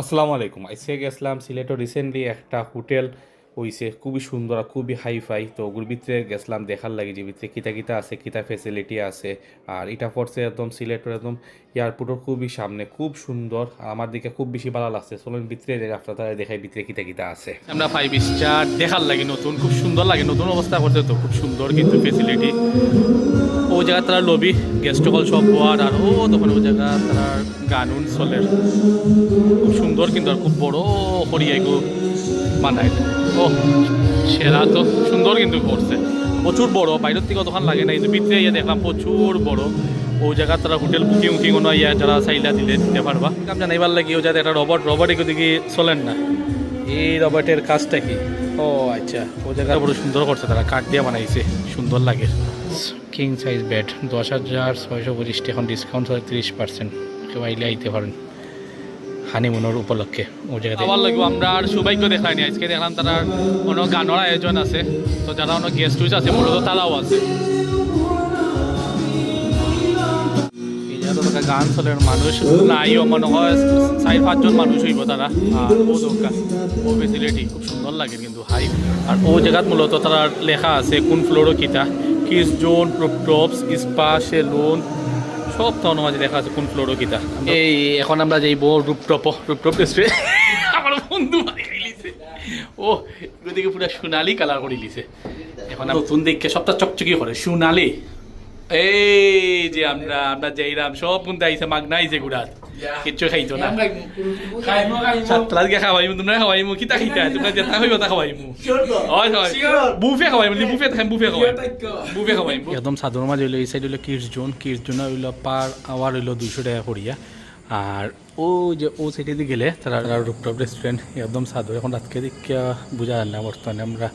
আসসালামু আলাইকুম। আজকে গেছিলাম সিলেটও রিসেন্টলি একটা হোটেল হইছে খুবই সুন্দর আর খুবই হাইফাই। তো ওগুর ভিতরে গেছিলাম দেখার লাগে যে ভিতরে কিতা কিতা আছে, কিতা ফেসিলিটি আছে। আর এটা পড়ছে একদম সিলেটের একদম এয়ারপোর্টের খুবই সামনে, খুব সুন্দর। আর আমার দিকে খুব বেশি ভালো লাগছে। চলুন ভিতরে আপনারা দেখাই ভিতরে কিতা কিতা আছে। আমরা 5 স্টার দেখার লাগে নতুন, খুব সুন্দর লাগে, নতুন অবস্থা করতে তো খুব সুন্দর কিন্তু ফেসিলিটি। ও জায়গা তারা লবি গেস্ট হল সব হওয়ার আর ও তখন ও জায়গা তারা গানুন চলে খুব সুন্দর কিন্তু আর খুব বড় হরিয়াই গো বানায়। ও সেরা তো সুন্দর কিন্তু করছে, প্রচুর বড়, বাইরের থেকে অতক্ষণ লাগে না কিন্তু ভিতরে ইয়ে দেখলাম প্রচুর বড়। ও জায়গা তারা হোটেল বুকিং উকিং কোনো ইয়া যারা চাইলা দিতে পারবা। কাম জানাইবার লাগে ও যাতে একটা রবট এদিকে চলেন না। এই রবটের কাজটা কি? ও আচ্ছা, ও জায়গা বড় সুন্দর করছে, তারা কাঠ দিয়ে বানাইছে, সুন্দর লাগে। কিং সাইজ বেড 10,625, এখন ডিসকাউন্ট 30%। কেউ আইলে আইতে পারেন হানিমুনের উপলক্ষে ও জায়গাতে। আবার লাগবে আমরা আর সৌভাগ্য দেখায়নি, আজকে দেখলাম তারা কোনো গানের আয়োজন আছে, তো যারা অনেক গেস্ট হাউস আছে মূলত তারাও আছে। গান চলের মানুষ নাইও মনে হয় 4-5 জন মানুষ হইব তারা। আর ও দোকান ও ফেসিলিটি খুব সুন্দর লাগে কিন্তু হাই। আর ও জায়গাত মূলত তারা লেখা আছে কোন ফ্লোরও কিতা, কিস জোন, রুফটপস, স্পা, সেলুন সব তো মাঝে লেখা আছে কোন ফ্লোরও কিতা। এই এখন আমরা যাইব রুফটপ রেস্টুরেন্ট। আমার বন্ধু লিছে ও ওদিকে পুরো সোনালি কালার করে লিছে। এখন নতুন দেখে সবটা চকচকি করে সোনালি। এই যে আমরা যাইরাম সব কিন্তু আইসে মাগনা আইসে ঘুরাত, কিচ্ছু খাইতো না। ছাত্রালকে খাওয়াইমু, তোমরা খাওয়াইমু, কিতা খাইতা তোমরা যেটা হইব তা খাওয়াইমু। হয় হয় বুফে খাওয়াইমু, বুফে খাওয়াইমু। একদম সাধারণ মাঝে হইলো এই সাইড হইলো কিডস জোন হইলো পার আওয়ার হইলো 200 টাকা করিয়া। আর ও যে ও সাইডে দিয়ে গেলে তারা রুফটপ রেস্টুরেন্ট একদম সাদর। এখন রাতকে দিকে বোঝা যায় না, বর্তমানে আমরা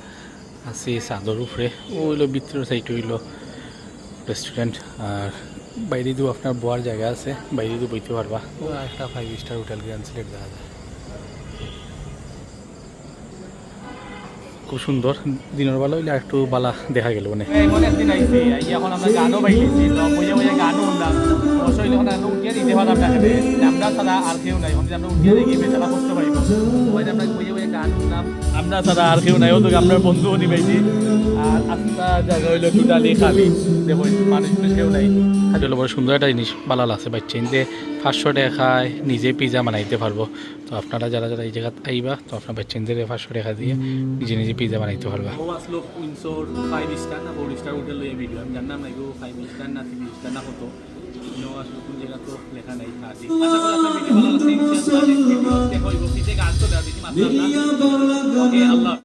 আছি সাদর উপরে। ও হইলো ভিতরের সাইড হইলো রেস্টুরেন্ট। আর বাইরে দিয়েও আপনার বোয়ার জায়গা আছে, বাইরে দিয়ে বইতে পারবা। একটা 5 স্টার হোটেল গ্র্যান্ড সিলেট দেখা যায়, খুব সুন্দর। দিনের বেলা হইলে একটু বালা দেখা গেল। মানে এমন একদিন আইসি এখন আমরা গানও বাইছি, বইয়ে বইয়ে গানও শুনলাম। অবশ্যই যখন আমরা উঠিয়ে দিতে পারলাম না, আমরা ছাড়া আর কেউ নাই। আমরা উঠিয়ে দিয়ে গিয়ে বেচারা করতে পারিব, আমরা বইয়ে বইয়ে গান শুনলাম। আমরা ছাড়া আর কেউ নাই, ওদের আমরা বন্ধুও নিবাইছি। আর আপনার জায়গা হইলো টোটালি খালি, দেখো মানুষ কেউ নাই। খালি হলো বড় সুন্দর একটা জিনিস ভালো লাগছে। বাচ্চা যে 500 টাকা খায় নিজে পিজা বানাইতে পারবো। তো আপনারা যারা যারা এই জায়গায় আইবা, তো আপনার বাচ্চাদের 500 টাকা দিয়ে নিজে নিজে পিজা বানাইতে পারবা। ও আসলো উইন্ডসর 5 স্টার না 4 স্টার হোটেল লইয়া ভিডিও আমি জানলাম না 5 স্টার না 3 স্টার না কত আসলে কোন জায়গা তো লেখা নাই। আশা করি আপনার ভিডিও ভালো লাগছে। ইনশাআল্লাহ নেক্সট ভিডিও দেখা হইব। পিজা গান তো দেওয়া দেখি মাত্র না। ওকে আল্লাহ।